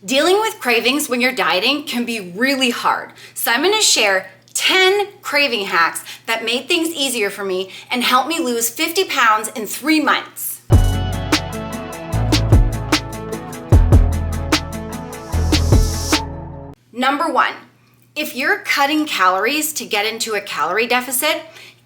Dealing with cravings when you're dieting can be really hard. So I'm gonna share 10 craving hacks that made things easier for me and helped me lose 50 pounds in 3 months. Number 1, if you're cutting calories to get into a calorie deficit,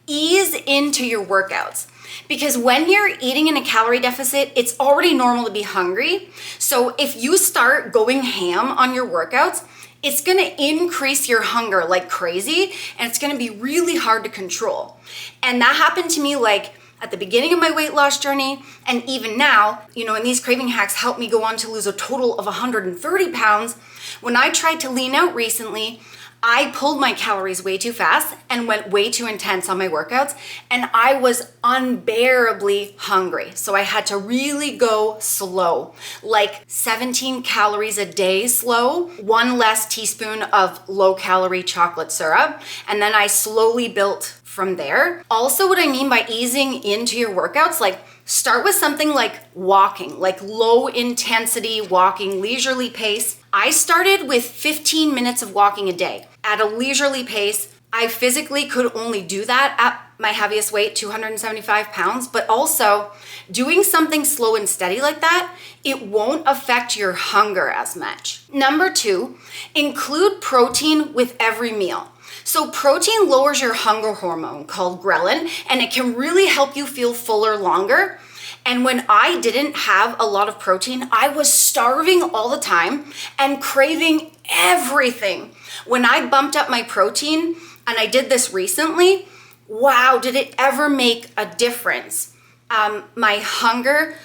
ease into your workouts. Because when you're eating in a calorie deficit, it's already normal to be hungry. So if you start going ham on your workouts, it's gonna increase your hunger like crazy, and it's gonna be really hard to control. And that happened to me like at the beginning of my weight loss journey, and even now, and these craving hacks helped me go on to lose a total of 130 pounds. When I tried to lean out recently, I pulled my calories way too fast and went way too intense on my workouts, and I was unbearably hungry. So I had to really go slow, like 17 calories a day slow, 1 less teaspoon of low calorie chocolate syrup, and then I slowly built from there. Also, what I mean by easing into your workouts, like start with something like walking, like low intensity walking, leisurely pace. I started with 15 minutes of walking a day at a leisurely pace. I physically could only do that at my heaviest weight, 275 pounds, but also doing something slow and steady like that, it won't affect your hunger as much. Number 2, include protein with every meal. So protein lowers your hunger hormone called ghrelin, and it can really help you feel fuller longer. And when I didn't have a lot of protein, I was starving all the time and craving everything. When I bumped up my protein, and I did this recently, wow, did it ever make a difference? My hunger,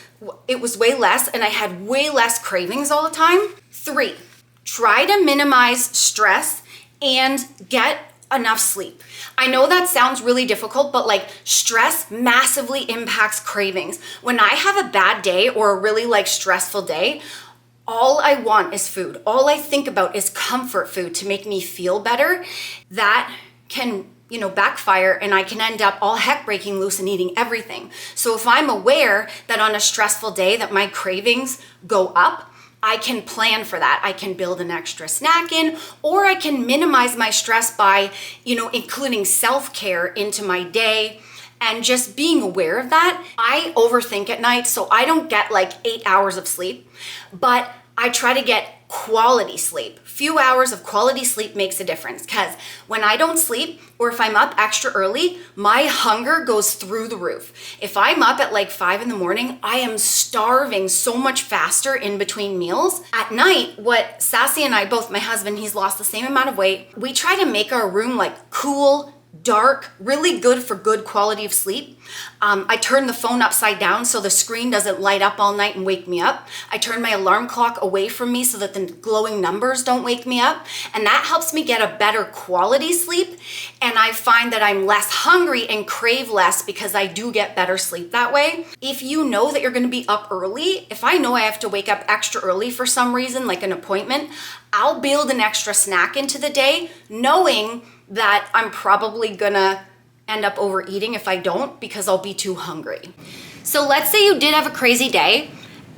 it was way less, and I had way less cravings all the time. 3, try to minimize stress and get enough sleep. I know that sounds really difficult, but like stress massively impacts cravings. When I have a bad day or a really stressful day, all I want is food. All I think about is comfort food to make me feel better. That can, backfire, and I can end up all heck breaking loose and eating everything. So if I'm aware that on a stressful day that my cravings go up, I can plan for that. I can build an extra snack in, or I can minimize my stress by, including self-care into my day and just being aware of that. I overthink at night, so I don't get 8 hours of sleep, but I try to get quality sleep. Few hours of quality sleep makes a difference, because when I don't sleep, or if I'm up extra early, my hunger goes through the roof. If I'm up at 5 in the morning, I am starving so much faster in between meals. At night, what Sassy and I both, my husband, he's lost the same amount of weight. We try to make our room cool, dark, really good for good quality of sleep. I turn the phone upside down so the screen doesn't light up all night and wake me up. I turn my alarm clock away from me so that the glowing numbers don't wake me up. And that helps me get a better quality sleep. And I find that I'm less hungry and crave less because I do get better sleep that way. If you know that you're going to be up early, if I know I have to wake up extra early for some reason, like an appointment, I'll build an extra snack into the day, knowing that I'm probably gonna end up overeating if I don't, because I'll be too hungry. So let's say you did have a crazy day.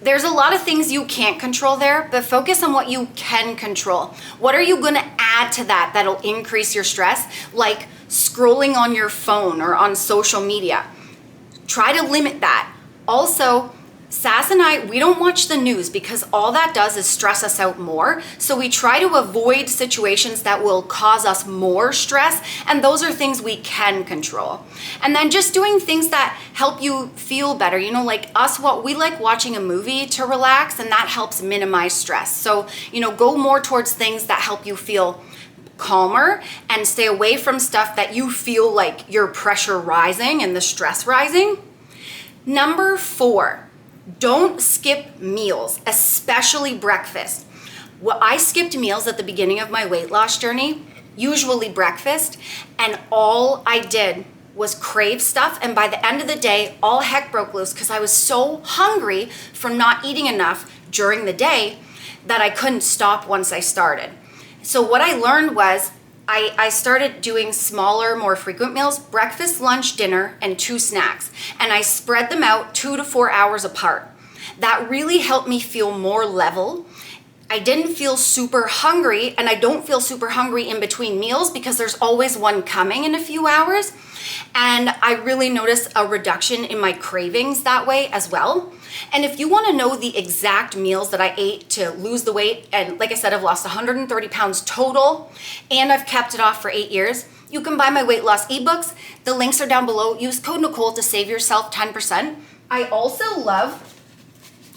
There's a lot of things you can't control there, but focus on what you can control. What are you gonna add to that that'll increase your stress? Like scrolling on your phone or on social media. Try to limit that. Also, Sass and I, we don't watch the news because all that does is stress us out more. So we try to avoid situations that will cause us more stress, and those are things we can control. And then just doing things that help you feel better. Like us, what we like watching a movie to relax, and that helps minimize stress. So, go more towards things that help you feel calmer and stay away from stuff that you feel like your pressure rising and the stress rising. Number 4, don't skip meals, especially breakfast. Well, I skipped meals at the beginning of my weight loss journey, usually breakfast, and all I did was crave stuff. And by the end of the day, all heck broke loose because I was so hungry from not eating enough during the day that I couldn't stop once I started. So what I learned was I started doing smaller, more frequent meals, breakfast, lunch, dinner, and 2 snacks. And I spread them out 2 to 4 hours apart. That really helped me feel more level I didn't feel super hungry, and I don't feel super hungry in between meals because there's always one coming in a few hours. And I really noticed a reduction in my cravings that way as well. And if you want to know the exact meals that I ate to lose the weight, and like I said, I've lost 130 pounds total, and I've kept it off for 8 years, you can buy my weight loss ebooks. The links are down below. Use code Nicole to save yourself 10%. I also love,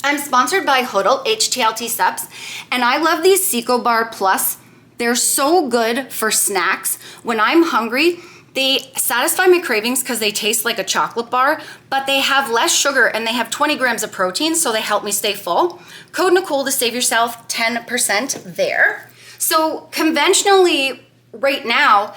I'm sponsored by Huddle, HTLT Steps, and I love these Seco Bar Plus. They're so good for snacks. When I'm hungry, they satisfy my cravings because they taste like a chocolate bar, but they have less sugar and they have 20 grams of protein, so they help me stay full. Code Nicole to save yourself 10% there. So conventionally, right now,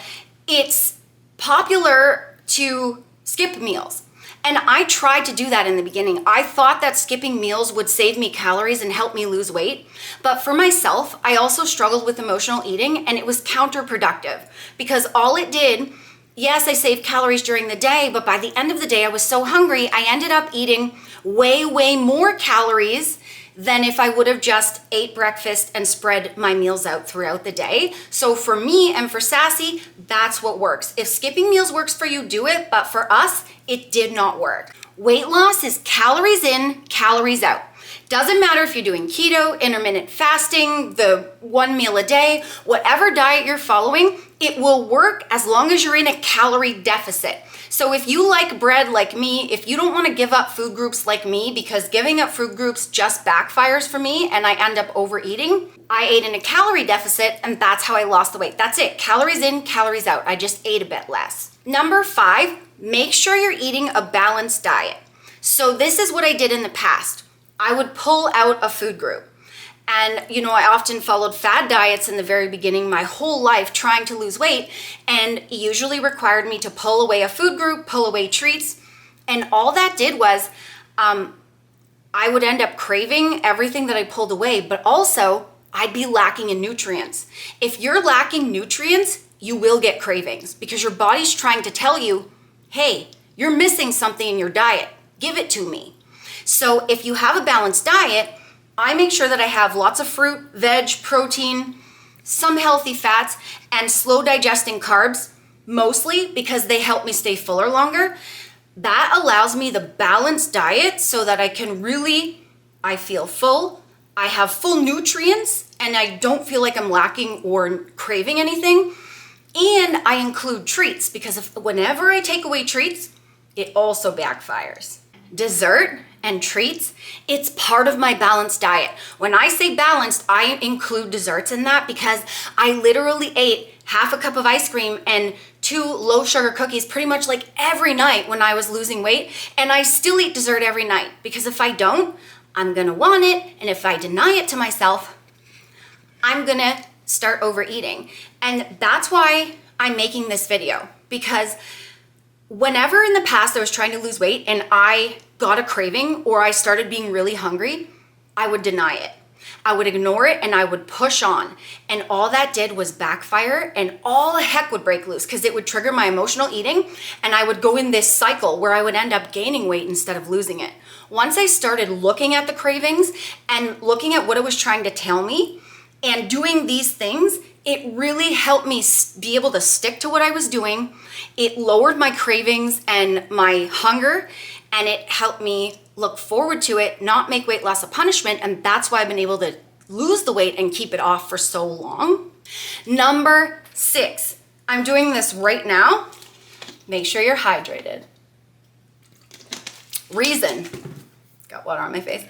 it's popular to skip meals. And I tried to do that in the beginning. I thought that skipping meals would save me calories and help me lose weight. But for myself, I also struggled with emotional eating, and it was counterproductive because all it did, yes, I saved calories during the day, but by the end of the day, I was so hungry, I ended up eating way more calories than if I would have just ate breakfast and spread my meals out throughout the day. So for me and for Sassy, that's what works. If skipping meals works for you, do it. But for us, it did not work. Weight loss is calories in, calories out. Doesn't matter if you're doing keto, intermittent fasting, the one meal a day, whatever diet you're following, it will work as long as you're in a calorie deficit. So if you like bread like me, if you don't want to give up food groups like me, because giving up food groups just backfires for me and I end up overeating, I ate in a calorie deficit and that's how I lost the weight. That's it. Calories in, calories out. I just ate a bit less. Number 5, make sure you're eating a balanced diet. So this is what I did in the past. I would pull out a food group. And, I often followed fad diets in the very beginning, my whole life trying to lose weight, and it usually required me to pull away a food group, pull away treats. And all that did was I would end up craving everything that I pulled away, but also I'd be lacking in nutrients. If you're lacking nutrients, you will get cravings because your body's trying to tell you, hey, you're missing something in your diet. Give it to me. So if you have a balanced diet, I make sure that I have lots of fruit, veg, protein, some healthy fats, and slow digesting carbs, mostly because they help me stay fuller longer. That allows me the balanced diet so that I feel full, I have full nutrients, and I don't feel like I'm lacking or craving anything. And I include treats because whenever I take away treats, it also backfires. Dessert and treats, it's part of my balanced diet. When I say balanced, I include desserts in that because I literally ate half a cup of ice cream and 2 low sugar cookies pretty much like every night when I was losing weight. And I still eat dessert every night because if I don't, I'm gonna want it. And if I deny it to myself, I'm gonna start overeating. And that's why I'm making this video, because whenever in the past I was trying to lose weight and I got a craving or I started being really hungry, I would deny it. I would ignore it and I would push on. And all that did was backfire and all the heck would break loose because it would trigger my emotional eating and I would go in this cycle where I would end up gaining weight instead of losing it. Once I started looking at the cravings and looking at what it was trying to tell me and doing these things, it really helped me be able to stick to what I was doing. It lowered my cravings and my hunger, and it helped me look forward to it, not make weight loss a punishment, and that's why I've been able to lose the weight and keep it off for so long. Number 6, I'm doing this right now. Make sure you're hydrated. Reason, got water on my face.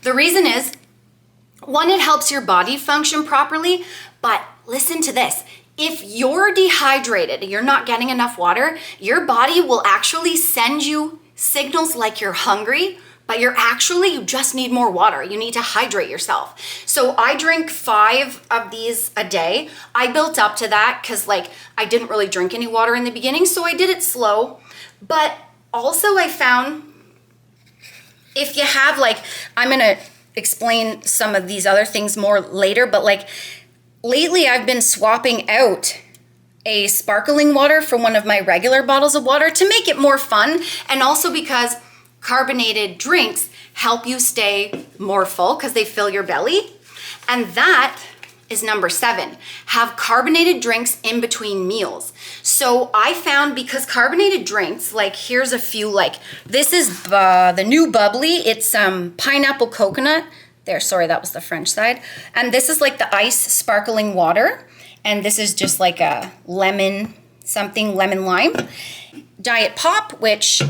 The reason is, 1, it helps your body function properly, but listen to this. If you're dehydrated, you're not getting enough water, your body will actually send you signals like you're hungry, but you just need more water. You need to hydrate yourself. So I drink 5 of these a day. I built up to that because I didn't really drink any water in the beginning, so I did it slow. But also I found if you have I'm gonna explain some of these other things more later, but lately I've been swapping out a sparkling water for one of my regular bottles of water to make it more fun, and also because carbonated drinks help you stay more full because they fill your belly. And that is number 7. Have carbonated drinks in between meals. So I found, because carbonated drinks, like here's a few, like this is the new bubbly. It's pineapple coconut. There, sorry, that was the French side. And this is like the ice sparkling water. And this is just like a lemon lime. Diet Pop, which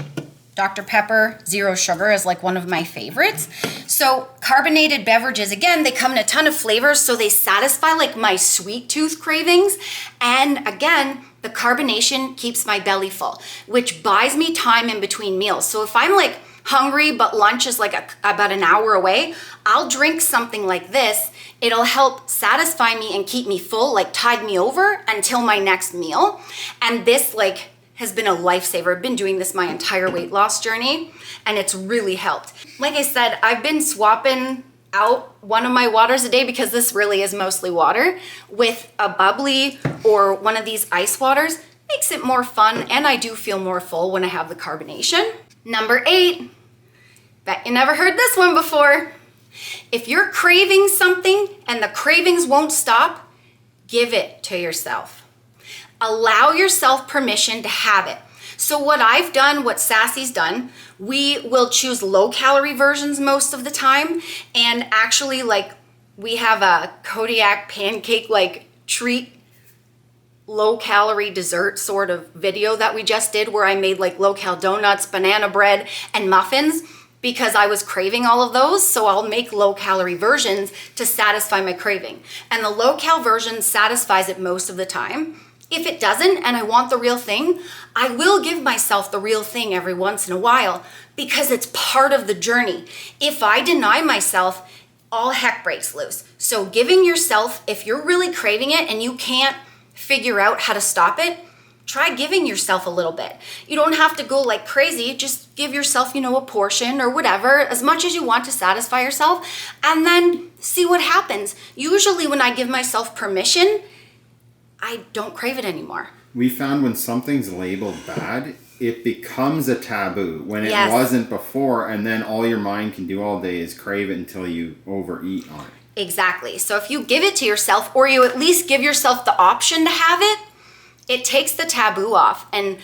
Dr. Pepper, zero sugar, is like one of my favorites. So carbonated beverages, again, they come in a ton of flavors, so they satisfy like my sweet tooth cravings. And again, the carbonation keeps my belly full, which buys me time in between meals. So if I'm like hungry, but lunch is like about an hour away, I'll drink something like this. It'll help satisfy me and keep me full, like tide me over until my next meal. And this like has been a lifesaver. I've been doing this my entire weight loss journey, and it's really helped. Like I said, I've been swapping out one of my waters a day, because this really is mostly water, with a bubbly or one of these ice waters. Makes it more fun, and I do feel more full when I have the carbonation. Number 8, bet you never heard this one before. If you're craving something and the cravings won't stop, give it to yourself. Allow yourself permission to have it. So what I've done, what Sassy's done, we will choose low-calorie versions most of the time. And actually, like, we have a Kodiak pancake, like, treat low-calorie dessert sort of video that we just did, where I made, like, low-cal donuts, banana bread, and muffins, because I was craving all of those. So I'll make low-calorie versions to satisfy my craving. And the low-cal version satisfies it most of the time. If it doesn't, and I want the real thing, I will give myself the real thing every once in a while, because it's part of the journey. If I deny myself, all heck breaks loose. So giving yourself, if you're really craving it and you can't figure out how to stop it, try giving yourself a little bit. You don't have to go like crazy. Just give yourself, a portion or whatever, as much as you want to satisfy yourself, and then see what happens. Usually when I give myself permission, I don't crave it anymore. We found when something's labeled bad, it becomes a taboo when it Yes. wasn't before, and then all your mind can do all day is crave it until you overeat on it. Exactly. So if you give it to yourself, or you at least give yourself the option to have it, it takes the taboo off. And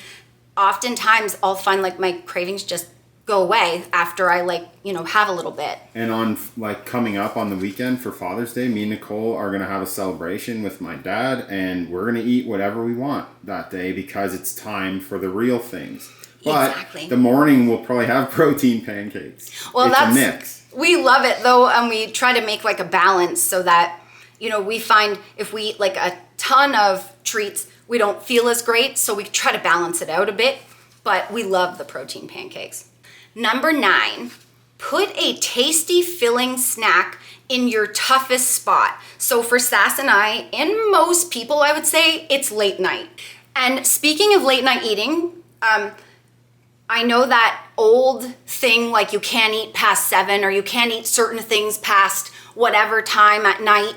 oftentimes I'll find like my cravings just go away after I have a little bit. And on coming up on the weekend for Father's Day, me and Nicole are going to have a celebration with my dad, and we're going to eat whatever we want that day, because it's time for the real things. But Exactly. the morning we'll probably have protein pancakes. Well, it's a mix. We love it though, and we try to make like a balance so that, we find if we eat like a ton of treats, we don't feel as great, so we try to balance it out a bit, but we love the protein pancakes. Number 9, put a tasty filling snack in your toughest spot. So for Sass and I, and most people, I would say it's late night. And speaking of late night eating, I know that old thing, like you can't eat past 7, or you can't eat certain things past whatever time at night,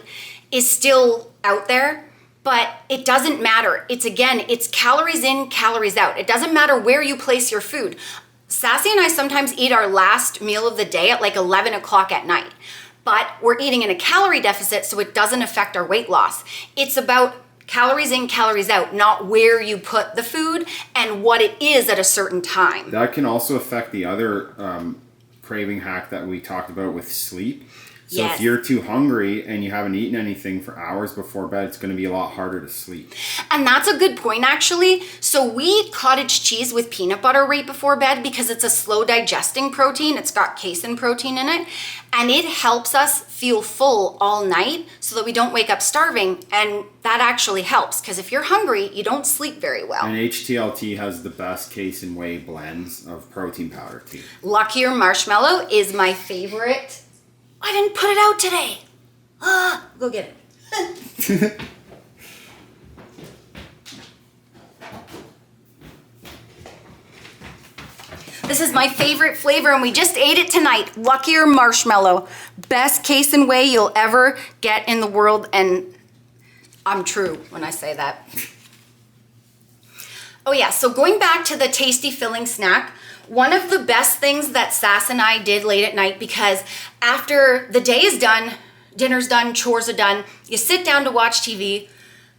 is still out there. But it doesn't matter. It's calories in, calories out. It doesn't matter where you place your food. Sassy and I sometimes eat our last meal of the day at like 11 o'clock at night, but we're eating in a calorie deficit, so it doesn't affect our weight loss. It's about calories in, calories out, not where you put the food and what it is at a certain time. That can also affect the other craving hack that we talked about with sleep. So Yes. if you're too hungry and you haven't eaten anything for hours before bed, it's going to be a lot harder to sleep. And that's a good point, actually. So we eat cottage cheese with peanut butter right before bed, because it's a slow digesting protein. It's got casein protein in it, and it helps us feel full all night so that we don't wake up starving. And that actually helps, because if you're hungry, you don't sleep very well. And HTLT has the best casein whey blends of protein powder too. Luckier Marshmallow is my favorite. I didn't put it out today. Go get it. This is my favorite flavor, and we just ate it tonight. Luckier Marshmallow. Best casein whey you'll ever get in the world, and I'm true when I say that. Oh yeah, so going back to the tasty filling snack, one of the best things that Sass and I did late at night, because after the day is done, dinner's done, chores are done, you sit down to watch TV.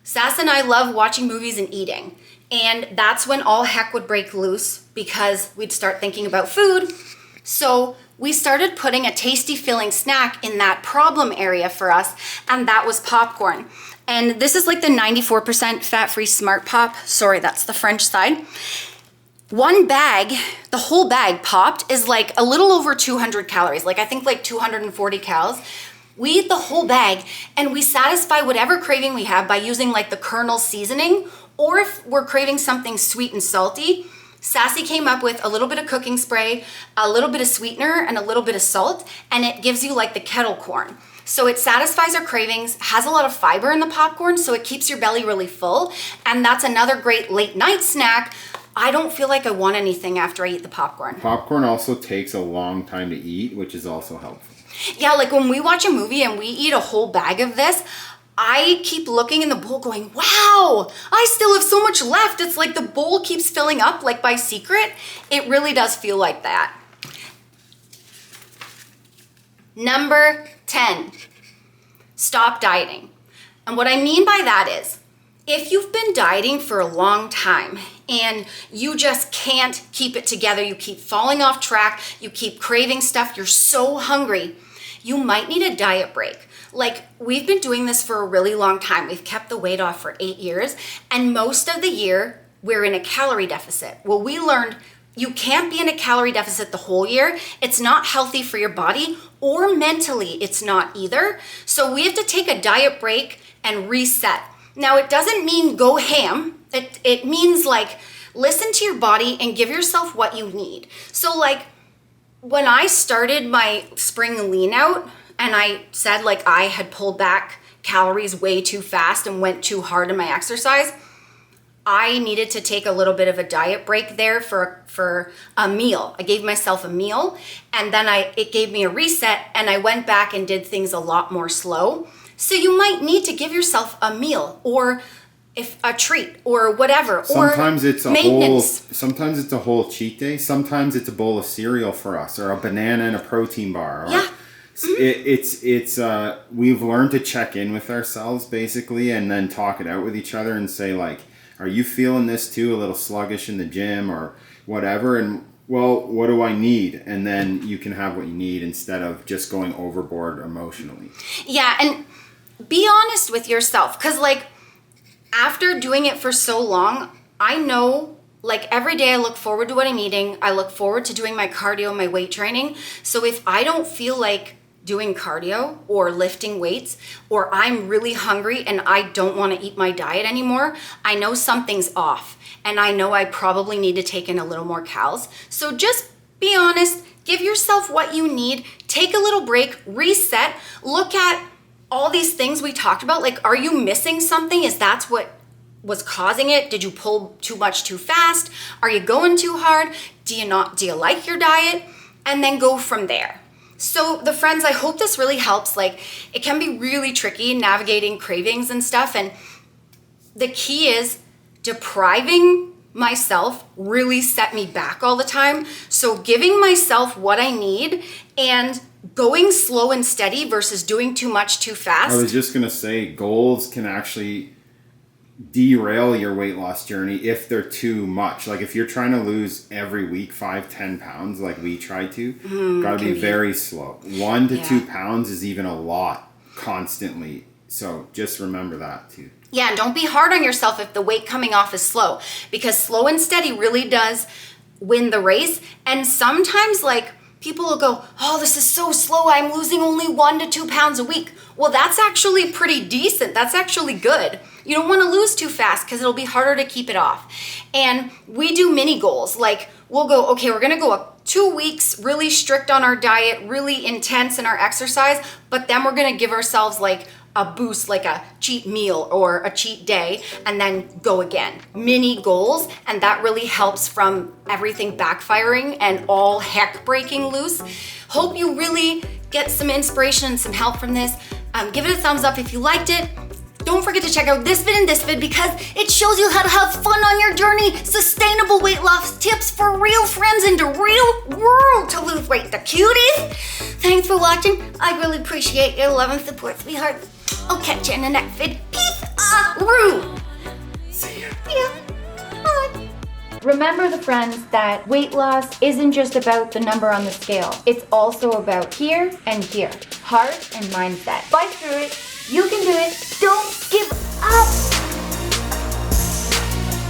Sass and I love watching movies and eating. And that's when all heck would break loose because we'd start thinking about food. So we started putting a tasty filling snack in that problem area for us, and that was popcorn. And this is like the 94% fat-free Smart Pop. Sorry, that's the French side. One bag, the whole bag popped, is like a little over 200 calories. Like I think like 240 calories. We eat the whole bag and we satisfy whatever craving we have by using like the Colonel seasoning, or if we're craving something sweet and salty, Sassy came up with a little bit of cooking spray, a little bit of sweetener, and a little bit of salt, and it gives you like the kettle corn. So it satisfies our cravings, has a lot of fiber in the popcorn, so it keeps your belly really full, and that's another great late night snack. I don't feel like I want anything after I eat the popcorn. Popcorn also takes a long time to eat, which is also helpful. Yeah, like when we watch a movie and we eat a whole bag of this, I keep looking in the bowl going, wow, I still have so much left. It's like the bowl keeps filling up like by secret. It really does feel like that. Number 10, stop dieting. And what I mean by that is, if you've been dieting for a long time and you just can't keep it together, you keep falling off track, you keep craving stuff, you're so hungry, you might need a diet break. Like, we've been doing this for a really long time. We've kept the weight off for 8 years, and most of the year we're in a calorie deficit. Well, we learned you can't be in a calorie deficit the whole year. It's not healthy for your body, or mentally it's not either. So we have to take a diet break and reset. Now, it doesn't mean go ham. It means like listen to your body and give yourself what you need. So like when I started my spring lean out and I said like I had pulled back calories way too fast and went too hard in my exercise, I needed to take a little bit of a diet break there for a meal. I gave myself a meal, and then it gave me a reset, and I went back and did things a lot more slow. So you might need to give yourself a meal or if a treat or whatever. Sometimes or it's a whole cheat day. Sometimes it's a bowl of cereal for us, or a banana and a protein bar. Or yeah. We've learned to check in with ourselves basically, and then talk it out with each other and say like, are you feeling this too? A little sluggish in the gym or whatever? And well, what do I need? And then you can have what you need instead of just going overboard emotionally. Yeah, and be honest with yourself, because like after doing it for so long, I know like every day I look forward to what I'm eating. I look forward to doing my cardio, my weight training. So if I don't feel like doing cardio or lifting weights, or I'm really hungry and I don't want to eat my diet anymore, I know something's off, and I know I probably need to take in a little more calories. So just be honest, give yourself what you need, take a little break, reset, look at all these things we talked about. Like, are you missing something? Is that what was causing it? Did you pull too much too fast? Are you going too hard? Do you like your diet? And then go from there. So the friends, I hope this really helps. Like, it can be really tricky navigating cravings and stuff. And the key is depriving myself really set me back all the time. So giving myself what I need and going slow and steady versus doing too much too fast. I was just going to say, goals can actually derail your weight loss journey if they're too much. Like if you're trying to lose every week 5-10 pounds like we try to, gotta be very slow. 1 to 2 pounds is even a lot constantly. So just remember that too. Yeah, and don't be hard on yourself if the weight coming off is slow, because slow and steady really does win the race. And sometimes like people will go, oh, this is so slow, I'm losing only 1 to 2 pounds a week. Well, that's actually pretty decent. That's actually good. You don't want to lose too fast because it'll be harder to keep it off. And we do mini goals. Like we'll go, okay, we're going to go 2 weeks really strict on our diet, really intense in our exercise, but then we're going to give ourselves like a boost, like a cheat meal or a cheat day, and then go again. Mini goals, and that really helps from everything backfiring and all heck breaking loose. Hope you really get some inspiration and some help from this. Give it a thumbs up if you liked it. Don't forget to check out this vid and this vid because it shows you how to have fun on your journey. Sustainable weight loss tips for real friends in the real world to lose weight. The cuties. Thanks for watching. I really appreciate your love and support, sweetheart. I'll catch you in the next vid. Peace-a-roo. See ya. Yeah. Bye. Remember, the friends, that weight loss isn't just about the number on the scale. It's also about here and here. Heart and mindset. Fight through it.